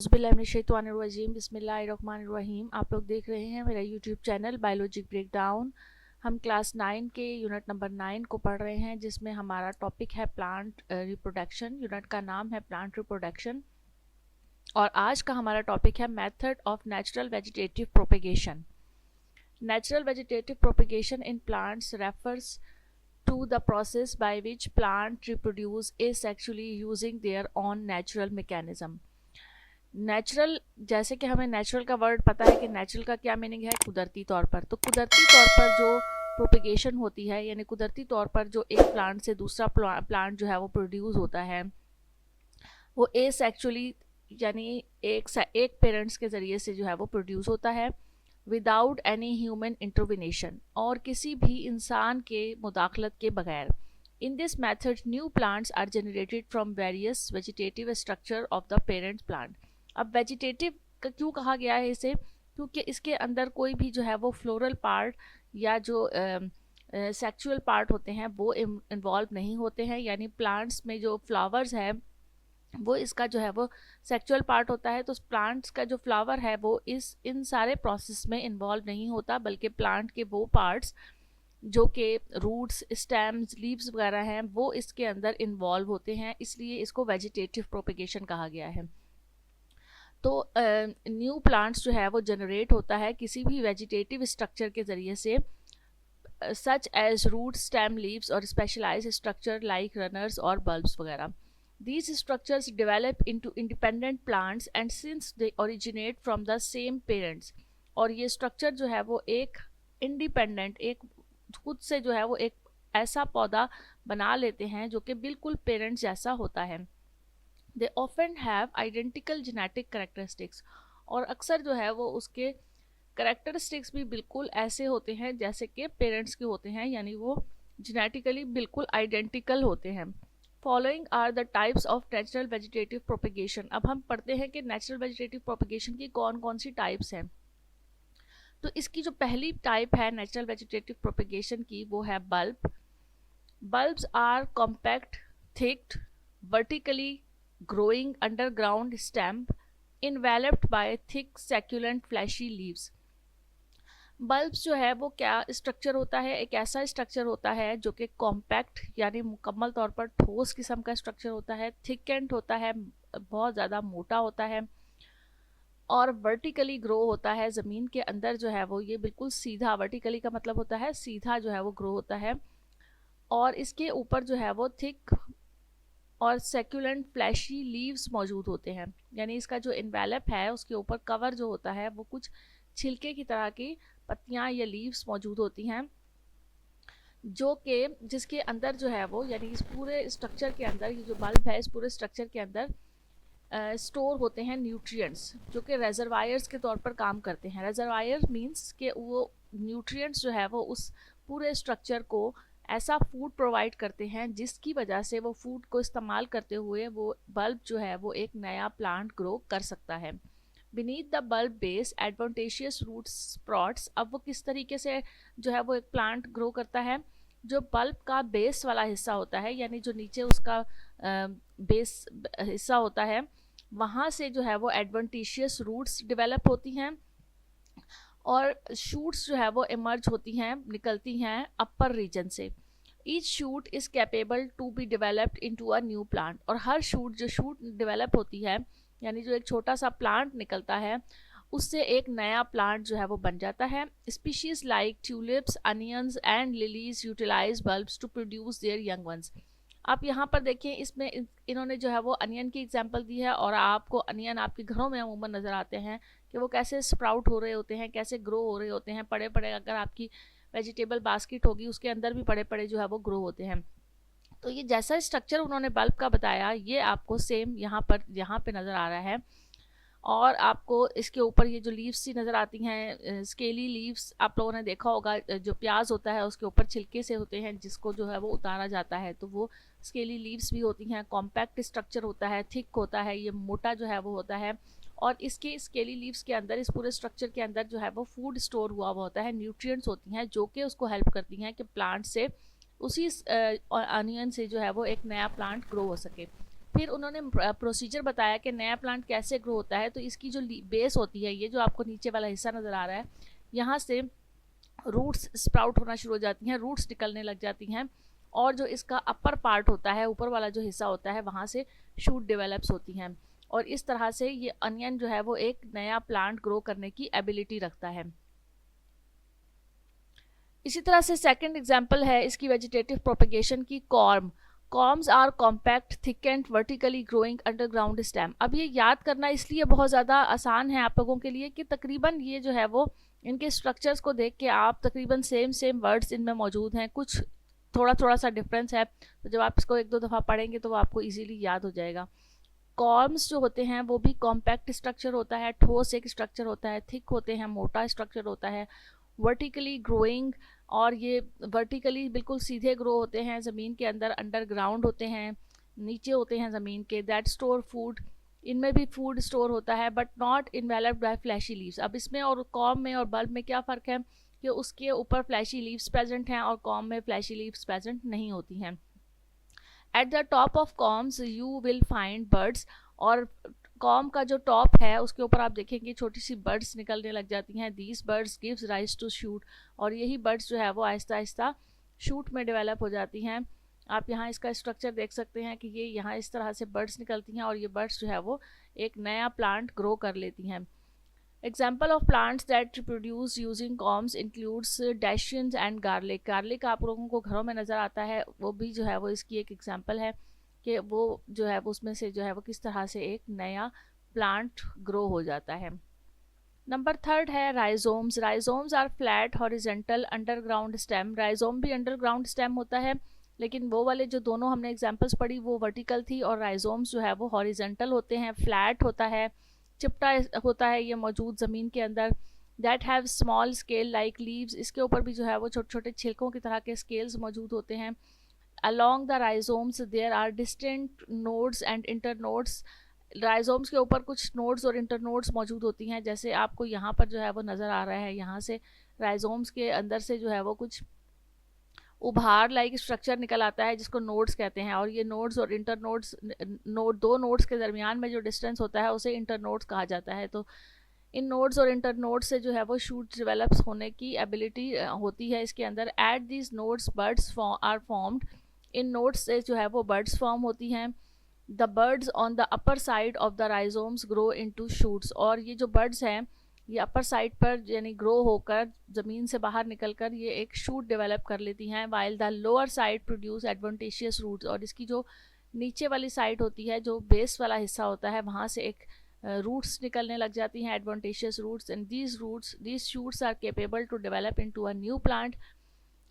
बिस्मिल्लाहिर्रहमानिर्रहीम बिस्मिल्लाहिर्रहमानिर्रहीम। आप लोग देख रहे हैं मेरा यूट्यूब चैनल बायोलॉजिक ब्रेकडाउन। हम क्लास 9 के यूनिट नंबर 9 को पढ़ रहे हैं, जिसमें हमारा टॉपिक है प्लांट रिप्रोडक्शन। यूनिट का नाम है प्लांट रिप्रोडक्शन और आज का हमारा टॉपिक है method of natural vegetative propagation. Natural vegetative propagation in plants refers to the process by which plant reproduce asexually using their own natural mechanism। Natural, जैसे कि हमें नेचुरल का वर्ड पता है कि नेचुरल का क्या मीनिंग है, कुदरती तौर पर। तो कुदरती तौर पर जो प्रोपेगेशन होती है, यानी कुदरती तौर पर जो एक प्लांट से दूसरा प्लांट जो है वो प्रोड्यूस होता है, वो एसेक्सुअली यानी एक पेरेंट्स के ज़रिए से जो है वो प्रोड्यूस होता है विदाउट एनी ह्यूमन इंटरवेनेशन, और किसी भी इंसान के मुदाखलत के बगैर। In this method new plants are generated from various vegetative structure of the parent plant. अब वेजिटेटिव क्यों कहा गया है इसे, क्योंकि इसके अंदर कोई भी जो है वो फ्लोरल पार्ट या जो सेक्सुअल पार्ट होते हैं वो इन्वॉल्व नहीं होते हैं। यानी प्लांट्स में जो फ्लावर्स है वो इसका जो है वो सेक्सुअल पार्ट होता है, तो प्लांट्स का जो फ्लावर है वो इन सारे प्रोसेस में इन्वॉल्व नहीं होता, बल्कि प्लांट के वो पार्ट्स जो कि रूट्स, स्टेम्स, लीव्स वगैरह हैं वो इसके अंदर इन्वॉल्व होते हैं, इसलिए इसको वेजिटेटिव प्रोपेगेशन कहा गया है। तो न्यू प्लांट्स जो है वो जनरेट होता है किसी भी वेजिटेटिव स्ट्रक्चर के ज़रिए से, such as root, stem, leaves और स्पेशलाइज्ड स्ट्रक्चर लाइक रनर्स और बल्ब्स वगैरह। These structures develop into independent plants and since they originate from the same parents, और ये स्ट्रक्चर जो है वो एक इंडिपेंडेंट, एक खुद से जो है वो एक ऐसा पौधा बना लेते हैं जो कि बिल्कुल पेरेंट्स जैसा होता है। They often have identical genetic characteristics, और अक्सर जो है वो उसके करेक्टरिस्टिक्स भी बिल्कुल ऐसे होते हैं जैसे कि पेरेंट्स के होते हैं, यानी वो जेनेटिकली बिल्कुल आइडेंटिकल होते हैं। Following are the types of natural vegetative propagation. अब हम पढ़ते हैं कि नेचुरल वेजिटेटिव प्रोपेगेशन की कौन कौन सी टाइप्स हैं। तो इसकी जो पहली टाइप है नेचुरल वेजिटेटिव प्रोपेगेशन की, वो है bulb. Bulbs are compact, thicked, vertically growing underground stem enveloped by thick succulent fleshy leaves. Bulbs जो है वो क्या स्ट्रक्चर होता है, एक ऐसा स्ट्रक्चर होता है जो कि कॉम्पैक्ट यानी मुकम्मल तौर पर ठोस किस्म का स्ट्रक्चर होता है, थिकेंड होता है, बहुत ज़्यादा मोटा होता है, और वर्टिकली ग्रो होता है। ज़मीन के अंदर जो है वो ये बिल्कुल सीधा, वर्टिकली का मतलब होता है सीधा जो है वो ग्रो होता है, और इसके ऊपर जो है वो थिक और सेक्युलेंट फ्लैशी लीव्स मौजूद होते हैं। यानी इसका जो इन्वेलप है उसके ऊपर कवर जो होता है वो कुछ छिलके की तरह की पत्तियां या लीव्स मौजूद होती हैं, जो कि जिसके अंदर जो है वो, यानी इस पूरे स्ट्रक्चर के अंदर, ये जो बल्ब है इस पूरे स्ट्रक्चर के अंदर स्टोर होते हैं न्यूट्रिएंट्स, जो कि रेजरवायर्स के तौर पर काम करते हैं। रेजरवायर मींस कि वो न्यूट्रिएंट्स जो है वो उस पूरे स्ट्रक्चर को ऐसा फूड प्रोवाइड करते हैं जिसकी वजह से वो फूड को इस्तेमाल करते हुए वो बल्ब जो है वो एक नया प्लांट ग्रो कर सकता है। Beneath the bulb base adventitious root sprouts. अब वो किस तरीके से जो है वो एक प्लांट ग्रो करता है, जो बल्ब का बेस वाला हिस्सा होता है, यानी जो नीचे उसका बेस हिस्सा होता है, वहाँ से जो है वो एडवांटेशियस रूट्स डेवलप होती हैं और शूट्स जो है वो इमर्ज होती हैं, निकलती हैं अपर रीजन से। Each shoot is capable to be developed into a new plant, और हर शूट जो शूट डेवलप होती है, यानी जो एक छोटा सा प्लांट निकलता है, उससे एक नया प्लांट जो है वो बन जाता है। Species like tulips, onions and lilies utilize bulbs to produce their young ones. आप यहाँ पर देखिए, इसमें इन्होंने जो है वो अनियन की एग्जांपल दी है, और आपको अनियन आपके घरों में अमूमन नज़र आते हैं कि वो कैसे स्प्राउट हो रहे होते हैं, कैसे ग्रो हो रहे होते हैं, पड़े पड़े। अगर आपकी वेजिटेबल बास्केट होगी उसके अंदर भी पड़े पड़े जो है वो ग्रो होते हैं। तो ये जैसा स्ट्रक्चर उन्होंने बल्ब का बताया, ये आपको सेम यहाँ पे नज़र आ रहा है। और आपको इसके ऊपर ये जो लीव्स सी नज़र आती हैं, स्केली लीव्स, आप लोगों ने देखा होगा जो प्याज होता है उसके ऊपर छिलके से होते हैं जिसको जो है वो उतारा जाता है, तो वो स्केली लीव्स भी होती हैं। कॉम्पैक्ट स्ट्रक्चर होता है, थिक होता है, ये मोटा जो है वो होता है, और इसके स्केली लीव्स के अंदर, इस पूरे स्ट्रक्चर के अंदर जो है वो फूड स्टोर हुआ होता है, न्यूट्रिएंट्स होती हैं जो कि उसको हेल्प करती हैं कि प्लांट से, उसी अनियन से जो है वो एक नया प्लांट ग्रो हो सके। फिर उन्होंने प्रोसीजर बताया कि नया प्लांट कैसे ग्रो होता है। तो इसकी जो बेस होती है, ये जो आपको नीचे वाला हिस्सा नज़र आ रहा है, यहाँ से रूट्स स्प्राउट होना शुरू हो जाती हैं, रूट्स निकलने लग जाती हैं, और जो इसका अपर पार्ट होता है, ऊपर वाला जो हिस्सा होता है, वहाँ से शूट डेवलप्स होती हैं, और इस तरह से ये अनियन जो है वो एक नया प्लांट ग्रो करने की एबिलिटी रखता है। इसी तरह से सेकंड एग्जांपल है इसकी वेजिटेटिव प्रोपेगेशन की, corm. Corms are compact thickened vertically growing underground stem. अब ये याद करना इसलिए बहुत ज़्यादा आसान है आप लोगों के लिए कि तकरीबन ये जो है वो इनके स्ट्रक्चर्स को देख के आप तकरीबन सेम वर्ड्स इनमें मौजूद हैं, कुछ थोड़ा सा डिफरेंस है, तो जब आप इसको एक दो दफ़ा पढ़ेंगे तो वो आपको ईजीली याद हो जाएगा। कॉर्म्स जो होते हैं वो भी कॉम्पैक्ट स्ट्रक्चर होता है, ठोस एक स्ट्रक्चर होता है, थिक होते हैं, मोटा स्ट्रक्चर होता है, वर्टिकली ग्रोइंग, और ये वर्टिकली बिल्कुल सीधे ग्रो होते हैं, ज़मीन के अंदर अंडरग्राउंड होते हैं, नीचे होते हैं ज़मीन के, दैट स्टोर फूड, इनमें भी फूड स्टोर होता है, but not enveloped by fleshy leaves. अब इसमें और कॉर्म में और बल्ब में क्या फ़र्क है कि उसके ऊपर फ्लैशी लीव्स प्रेजेंट हैं और कॉर्म में फ्लैशी लीव्स प्रेजेंट नहीं होती हैं। At the top of corms you will find birds, और कॉर्म का जो टॉप है उसके ऊपर आप देखेंगे छोटी सी बर्ड्स निकलने लग जाती हैं। These buds gives rise to shoot, और यही बर्ड्स जो है वो आहिस्ता आहिस्ता शूट में डेवलप हो जाती हैं। आप यहाँ इसका स्ट्रक्चर देख सकते हैं कि ये यहाँ इस तरह से बर्ड्स निकलती हैं, और ये बर्ड्स जो है वो एक नया प्लांट ग्रो कर लेती हैं। Example of plants that reproduce using corms includes dasheens and garlic. Garlic आप लोगों को घरों में नज़र आता है, वो भी जो है वो इसकी एक एग्जाम्पल है कि वो जो है वो उसमें से जो है वो किस तरह से एक नया प्लांट ग्रो हो जाता है। नंबर थर्ड है rhizomes. Rhizomes are flat horizontal underground stem. Rhizome भी अंडरग्राउंड स्टेम होता है, लेकिन वो वाले जो दोनों हमने एग्जाम्पल्स पढ़ी वो वर्टिकल थी, और राइजोम्स जो है वो हॉरिजेंटल होते हैं, फ्लैट होता है, चिपटा होता है ये मौजूद ज़मीन के अंदर। That have small scale like leaves, इसके ऊपर भी जो है वो छोटे छोटे छिलकों की तरह के स्केल्स मौजूद होते हैं। Along the rhizomes there are distinct nodes and internodes। Rhizomes के ऊपर कुछ नोड्स और इंटरनोड्स मौजूद होती हैं, जैसे आपको यहाँ पर जो है वो नज़र आ रहा है, यहाँ से राइजोम्स के अंदर से जो है वो कुछ उभार लाइक स्ट्रक्चर निकल आता है जिसको नोड्स कहते हैं, और ये नोड्स और इंटरनोड्स, दो नोड्स के दरमियान में जो डिस्टेंस होता है उसे इंटरनोड्स कहा जाता है। तो इन नोड्स और इंटरनोड्स से जो है वो शूट डेवलप्स होने की एबिलिटी होती है इसके अंदर। At these nodes buds are formed, इन नोड्स से जो है वो बर्ड्स फॉर्म होती हैं। The buds on the upper side of the rhizomes grow into shoots, और ये जो बर्ड्स हैं ये अपर साइड पर यानी ग्रो होकर ज़मीन से बाहर निकलकर ये एक शूट डेवलप कर लेती हैं। While the lower side produce adventitious roots, और इसकी जो नीचे वाली साइड होती है, जो बेस वाला हिस्सा होता है, वहाँ से एक रूट्स निकलने लग जाती हैं, adventitious roots, and these shoots are capable to develop into a new plant.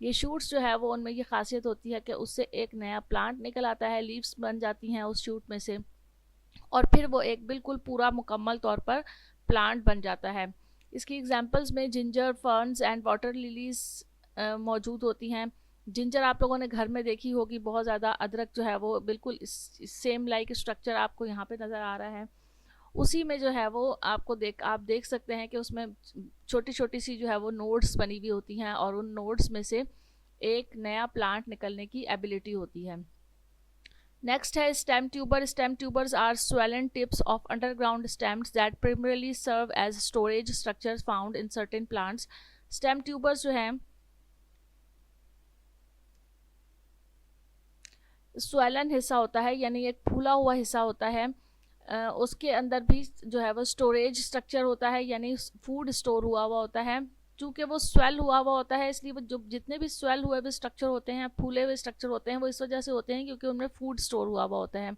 ये शूट्स जो है वो उनमें ये खासियत होती है कि उससे एक नया प्लांट निकल आता है, लीव्स बन जाती हैं उस शूट में से, और फिर वो एक बिल्कुल पूरा मुकम्मल तौर पर प्लांट बन जाता है। इसकी एग्जांपल्स में ginger, ferns and water lilies मौजूद होती हैं। जिंजर आप लोगों ने घर में देखी होगी बहुत ज़्यादा, अदरक जो है वो बिल्कुल सेम लाइक स्ट्रक्चर आपको यहाँ पे नज़र आ रहा है, उसी में जो है वो आपको आप देख सकते हैं कि उसमें छोटी छोटी सी जो है वो नोड्स बनी हुई होती हैं, और उन नोड्स में से एक नया प्लांट निकलने की एबिलिटी होती है। नेक्स्ट है stem tuber. Stem tubers are swollen tips of underground stems that primarily serve as storage structures found in certain plants. Stem tubers जो हैं swollen हिस्सा होता है, यानी एक फूला हुआ हिस्सा होता है, उसके अंदर भी जो है वो स्टोरेज स्ट्रक्चर होता है, यानी फूड स्टोर हुआ हुआ होता है। चूँकि वो स्वेल हुआ हुआ होता है इसलिए वो जो जितने भी स्वेल हुए हुए स्ट्रक्चर होते हैं, फूले हुए स्ट्रक्चर होते हैं, वो इस वजह से होते हैं क्योंकि उनमें फूड स्टोर हुआ हुआ होता है।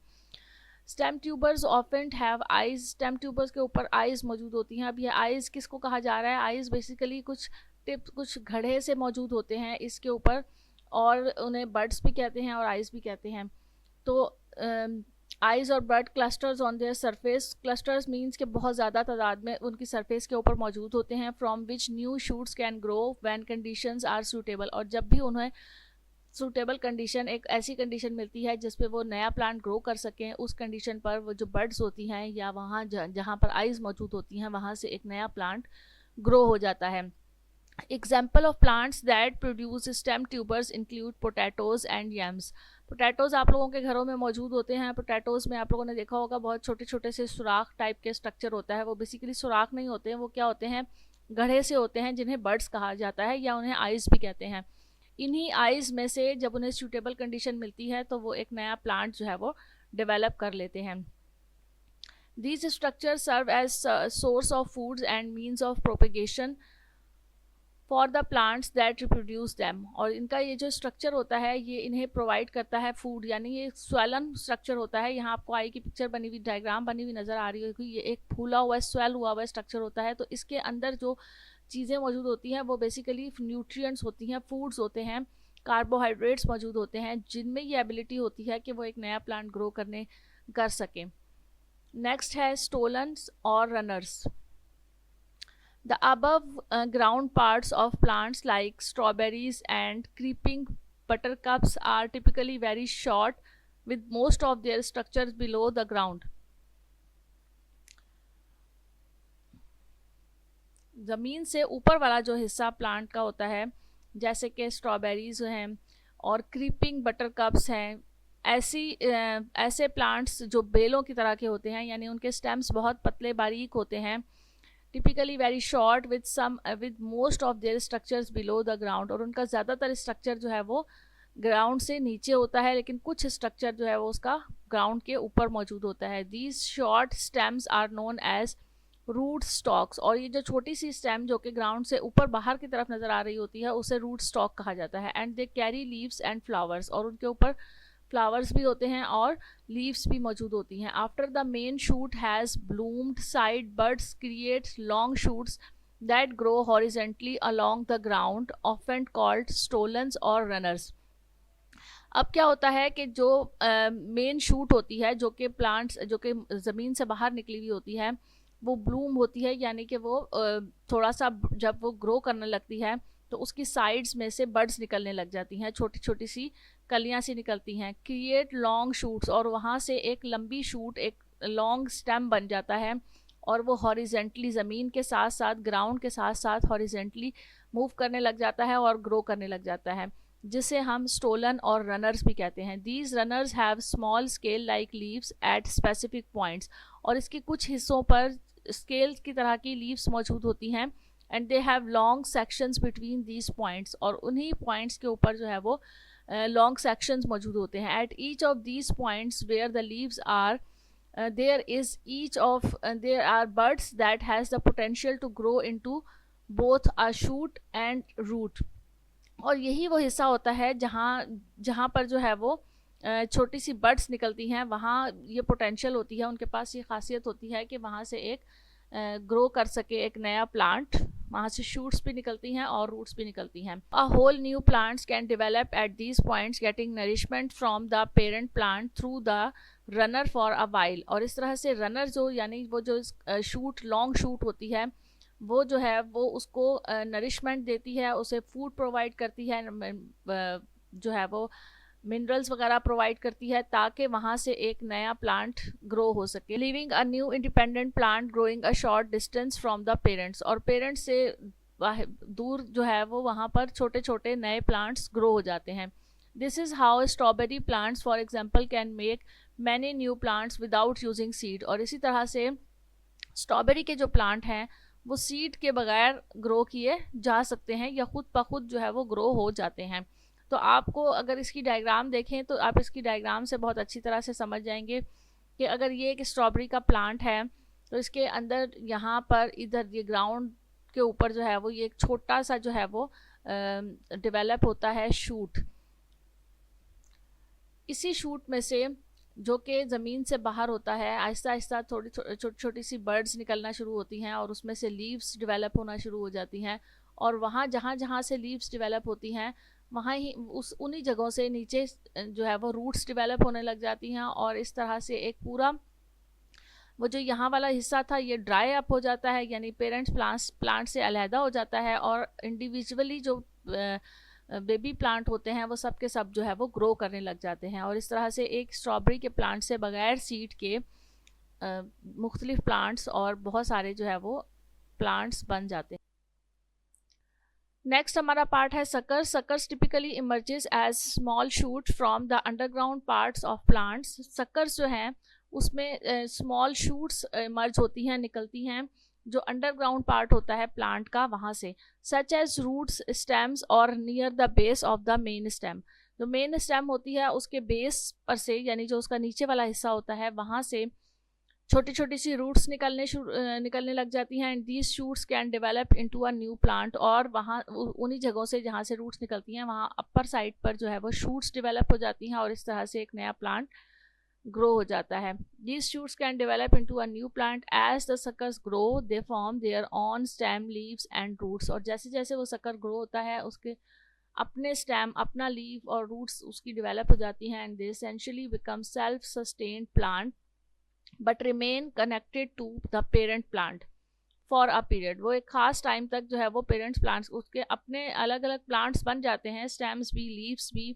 Stem tubers often have eyes. Stem tubers के ऊपर आइज मौजूद होती हैं। अब ये आइज किसको कहा जा रहा है? आइज बेसिकली कुछ टिप्स, कुछ घड़े से मौजूद होते हैं इसके ऊपर, और उन्हें बर्ड्स भी कहते हैं और आइज भी कहते हैं। तो आइज और bird clusters on their surface. Clusters means के बहुत ज़्यादा तादाद में उनकी सरफेस के ऊपर मौजूद होते हैं। From which new shoots can grow when conditions are suitable, और जब भी उन्हें सूटेबल कंडीशन, एक ऐसी कंडीशन मिलती है जिस पे वो नया प्लांट ग्रो कर सकें, उस कंडीशन पर वो जो बर्ड्स होती हैं या वहाँ जहाँ पर आइज मौजूद होती हैं वहाँ से एक नया प्लांट ग्रो हो जाता है। Example of plants that produce stem tubers include potatoes and yams। Potatoes आप लोगों के घरों में मौजूद होते हैं। पोटैटोज़ में आप लोगों ने देखा होगा बहुत छोटे छोटे से सुराख टाइप के स्ट्रक्चर होता है। वो बेसिकली सुराख नहीं होते हैं, वो क्या होते हैं, गढ़े से होते हैं, जिन्हें बड्स कहा जाता है या उन्हें आइज़ भी कहते हैं। इन्हीं आइज़ में से जब उन्हें सूटेबल कंडीशन मिलती है तो वो एक नया प्लांट जो है वो डेवलप कर लेते हैं। These structures serve as source of foods and means of propagation for the plants that reproduce them. और इनका ये जो स्ट्रक्चर होता है ये इन्हें प्रोवाइड करता है फूड, यानी ये स्वेलन स्ट्रक्चर होता है। यहाँ आपको आई की पिक्चर बनी हुई, डायग्राम बनी हुई नज़र आ रही होगी। ये एक फूला हुआ स्वेल हुआ हुआ स्ट्रक्चर होता है। तो इसके अंदर जो चीज़ें मौजूद होती हैं वो बेसिकली न्यूट्रिएंट्स होती हैं, फूड्स होते हैं, कार्बोहाइड्रेट्स मौजूद होते हैं, जिनमें ये एबिलिटी होती है कि वो एक नया प्लांट ग्रो कर सकें। नेक्स्ट है स्टोलन्स और runners. The above ground parts of plants like strawberries and creeping buttercups are typically very short, with most of their structures below the ground. ज़मीन से ऊपर वाला जो हिस्सा प्लांट का होता है, जैसे कि स्ट्रॉबेरीज हैं और क्रीपिंग बटरकप्स हैं, ऐसे प्लांट्स जो बेलों की तरह के होते हैं, यानी उनके स्टेम्स बहुत पतले बारीक होते हैं, typically very short with most of their structures below the ground. और उनका ज़्यादातर स्ट्रक्चर जो है वो ग्राउंड से नीचे होता है, लेकिन कुछ स्ट्रक्चर जो है वो उसका ग्राउंड के ऊपर मौजूद होता है। These short stems are known as root stocks. और ये जो छोटी सी स्टेम जो कि ग्राउंड से ऊपर बाहर की तरफ नज़र आ रही होती है उसे रूट स्टॉक कहा जाता है। And they carry leaves and flowers. और उनके ऊपर फ्लावर्स भी होते हैं और लीव्स भी मौजूद होती हैं। After the main shoot has bloomed, side buds create long shoots that grow horizontally along the ground, often called stolons और रनर्स। अब क्या होता है कि जो मेन शूट होती है, जो कि प्लांट्स जो कि ज़मीन से बाहर निकली हुई होती है, वो ब्लूम होती है, यानी कि वो थोड़ा सा जब वो ग्रो करने लगती है तो उसकी साइड्स में से बड्स निकलने लग जाती हैं, छोटी छोटी सी कलियां सी निकलती हैं। Create long shoots. और वहाँ से एक लंबी शूट, एक लॉन्ग स्टेम बन जाता है और वो हॉरिजेंटली ज़मीन के साथ साथ, ग्राउंड के साथ साथ हॉरिजेंटली मूव करने लग जाता है और ग्रो करने लग जाता है, जिसे हम स्टोलन और रनर्स भी कहते हैं। These runners have small scale like leaves at specific points. और इसके कुछ हिस्सों पर स्केल की तरह की लीव्स मौजूद होती हैं। And they have long sections between these points. और उन्हीं पॉइंट्स के ऊपर जो है वो लॉन्ग सेक्शंस मौजूद होते हैं। At each of these points where the leaves are there are buds that has the potential to grow into both a shoot and root। और यही वो हिस्सा होता है जहाँ पर जो है वो छोटी सी बड्स निकलती हैं, वहाँ ये पोटेंशियल होती है, उनके पास ये खासियत होती है कि वहाँ से एक ग्रो कर सके एक नया प्लांट। वहाँ से शूट्स भी निकलती हैं और रूट्स भी निकलती हैं। A whole new plants can develop at these points getting nourishment from the parent plant through the runner for a while. और इस तरह से रनर जो, यानी वो जो शूट, लॉन्ग शूट होती है, वो जो है वो उसको नरिशमेंट देती है, उसे फूड प्रोवाइड करती है, जो है वो मिनरल्स वगैरह प्रोवाइड करती है, ताकि वहाँ से एक नया प्लांट ग्रो हो सके। Living a new independent plant growing a short distance from the parents. और पेरेंट्स से दूर जो है वो वहाँ पर छोटे छोटे नए प्लांट्स ग्रो हो जाते हैं। This is how strawberry plants for example can make many new plants without using seed. और इसी तरह से स्ट्रॉबेरी के जो प्लांट हैं वो सीड के बगैर ग्रो किए जा सकते हैं या खुद ब खुद जो है वो ग्रो हो जाते हैं। तो आपको अगर इसकी डायग्राम देखें तो आप इसकी डायग्राम से बहुत अच्छी तरह से समझ जाएंगे कि अगर ये एक स्ट्रॉबेरी का प्लांट है तो इसके अंदर यहाँ पर इधर ये ग्राउंड के ऊपर जो है वो ये एक छोटा सा जो है वो डेवलप होता है शूट। इसी शूट में से जो कि ज़मीन से बाहर होता है, आहिस्ता आहिस्ता थोड़ी छोटी छोटी सी बर्ड्स निकलना शुरू होती हैं और उसमें से लीव्स डेवलप होना शुरू हो जाती हैं। और वहाँ जहाँ जहाँ से लीव्स डेवलप होती हैं वहाँ ही उन्हीं जगहों से नीचे जो है वो रूट्स डेवलप होने लग जाती हैं। और इस तरह से एक पूरा वो जो यहाँ वाला हिस्सा था ये ड्राई अप हो जाता है, यानी पेरेंट्स प्लांट से अलहदा हो जाता है और इंडिविजुअली जो बेबी प्लांट होते हैं वो सब के सब जो है वो ग्रो करने लग जाते हैं। और इस तरह से एक स्ट्रॉबेरी के प्लांट से बगैर सीड के मुख्तलिफ प्लांट्स और बहुत सारे जो है वो प्लांट्स बन जाते हैं। नेक्स्ट हमारा पार्ट है suckers. Suckers typically emerges as small shoot from the underground parts of plants. Suckers जो हैं उसमें स्मॉल शूट्स इमर्ज होती हैं, निकलती हैं, जो अंडरग्राउंड पार्ट होता है प्लांट का, वहाँ से। सच एज रूट्स, स्टेम्स और near the base of the main stem. जो मेन स्टेम होती है उसके बेस पर से, यानी जो उसका नीचे वाला हिस्सा होता है, वहाँ से छोटी छोटी सी रूट्स निकलने लग जाती हैं। And these shoots can develop into a new plant. और वहाँ उन्हीं जगहों से जहाँ से रूट्स निकलती हैं वहाँ अपर साइड पर जो है वो शूट्स डेवलप हो जाती हैं और इस तरह से एक नया प्लांट ग्रो हो जाता है। These shoots can develop into a new plant as the suckers grow they form their own stem, leaves and roots. और जैसे जैसे वो सकर ग्रो होता है उसके अपने स्टेम, अपना लीफ और रूट्स उसकी डेवलप हो जाती हैं। And they essentially become self sustained plant but remain connected to the parent plant for a period. वो एक खास टाइम तक जो है वो पेरेंट्स प्लांट्स, उसके अपने अलग अलग प्लांट्स बन जाते हैं, स्टेम्स भी, लीव्स भी,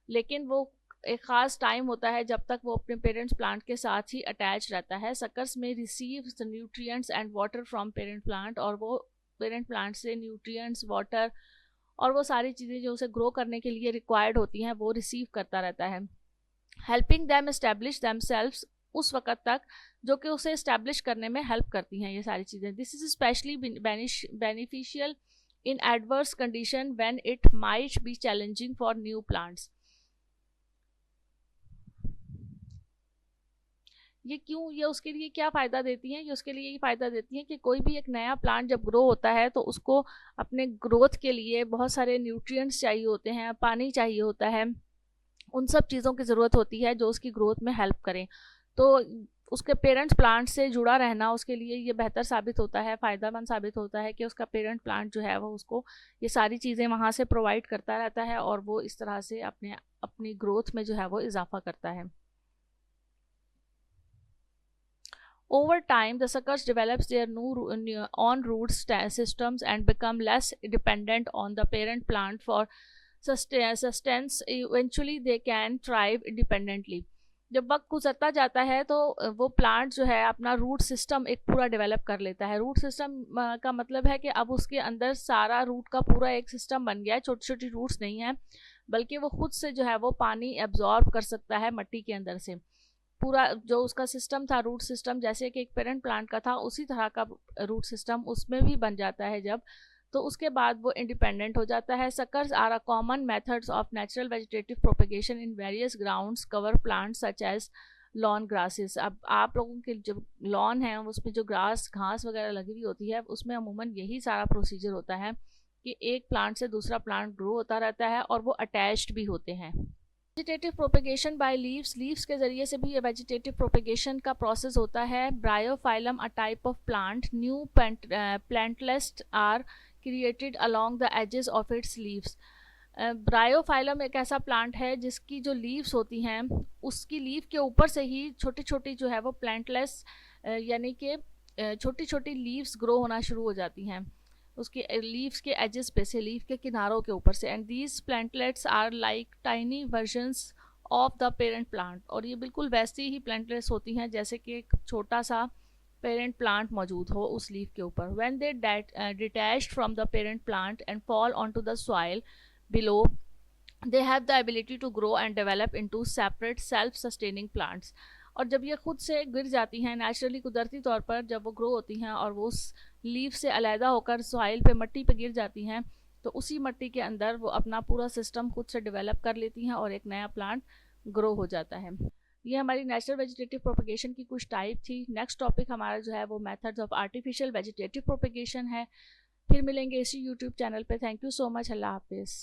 लेकिन वो एक ख़ास टाइम होता है जब तक वो अपने पेरेंट्स प्लांट के साथ ही अटैच रहता है। सकर्स में receive the nutrients and water from parent plant. और वो पेरेंट प्लांट से न्यूट्रिएंट्स, वाटर और वो सारी चीज़ें जो उसे ग्रो करने के लिए रिक्वायर्ड होती हैं वो रिसीव करता रहता है, हेल्पिंग दैम एस्टेब्लिश दैमसेल्व्स, उस वक्त तक जो कि उसे इस्टेब्लिश करने में हेल्प करती हैं ये सारी चीज़ें। This is specially beneficial in adverse condition when it might be challenging for new plants. ये क्यों, ये उसके लिए क्या फ़ायदा देती हैं? ये उसके लिए ये फ़ायदा देती हैं कि कोई भी एक नया प्लांट जब ग्रो होता है तो उसको अपने ग्रोथ के लिए बहुत सारे न्यूट्रिएंट्स चाहिए होते हैं, पानी चाहिए होता है, उन सब चीज़ों की ज़रूरत होती है जो उसकी ग्रोथ में हेल्प करें। तो उसके पेरेंट्स प्लांट से जुड़ा रहना उसके लिए ये बेहतर साबित होता है, फ़ायदेमंद साबित होता है कि उसका पेरेंट प्लांट जो है वो उसको ये सारी चीज़ें वहाँ से प्रोवाइड करता रहता है और वो इस तरह से अपनी ग्रोथ में जो है वो इजाफा करता है। Over time, the suckers develops their new on root systems and become less dependent on the parent plant for sustenance. Eventually, they can thrive independently. जब वक्त गुजरता जाता है तो वो प्लांट जो है अपना रूट सिस्टम एक पूरा डेवलप कर लेता है। रूट सिस्टम का मतलब है कि अब उसके अंदर सारा रूट का पूरा एक सिस्टम बन गया है, छोटी छोटी रूट्स नहीं है, बल्कि वो खुद से जो है वो पानी एब्जॉर्ब कर सकता है मट्टी के अंदर से। पूरा जो उसका सिस्टम था, रूट सिस्टम, जैसे कि एक पेरेंट प्लांट का था उसी तरह का रूट सिस्टम उसमें भी बन जाता है जब, तो उसके बाद वो इंडिपेंडेंट हो जाता है। Suckers are a common methods of natural vegetative propagation in various grounds cover plants such as lawn grasses. अब आप लोगों के जो लॉन है उसमें जो घास वगैरह लगी हुई होती है उसमें अमूमन यही सारा प्रोसीजर होता है कि एक प्लांट से दूसरा प्लांट ग्रो होता रहता है और वो अटैच्ड भी होते हैं। Vegetative propagation by leaves, leaves के जरिए से भी ये वेजिटेटिव प्रोपेगेशन का प्रोसेस होता है। Bryophyllum a type of plant, new plantlets are created along the edges of its leaves. Bryophyllum एक ऐसा प्लांट है जिसकी जो लीव्स होती हैं उसकी लीव के ऊपर से ही छोटी छोटी जो है वो प्लांटलेस यानी कि छोटी छोटी लीव्स ग्रो होना शुरू हो जाती हैं उसके लीव्स के एजेस पे से, लीव के किनारों के ऊपर से। And these plantlets are like tiny versions of the parent plant. और ये बिल्कुल वैसी ही प्लांटलेट्स होती हैं जैसे कि एक छोटा सा पेरेंट प्लांट मौजूद हो उस लीव के ऊपर। When they detached from the parent plant and fall onto the soil below, they have the ability to grow and develop into separate self-sustaining plants। और जब ये खुद से गिर जाती हैं नेचुरली, कुदरती तौर पर जब वो ग्रो होती हैं और वो उस लीफ से अलहदा होकर सॉइल पे, मट्टी पे गिर जाती हैं, तो उसी मट्टी के अंदर वो अपना पूरा सिस्टम खुद से डेवलप कर लेती हैं और एक नया प्लांट ग्रो हो जाता है। ये हमारी नेचुरल वेजिटेटिव प्रोपेगेशन की कुछ टाइप थी। नेक्स्ट टॉपिक हमारा जो है वो methods of artificial vegetative propagation है। फिर मिलेंगे इसी यूट्यूब चैनल पे। Thank you so much. अल्लाह हाफिज़।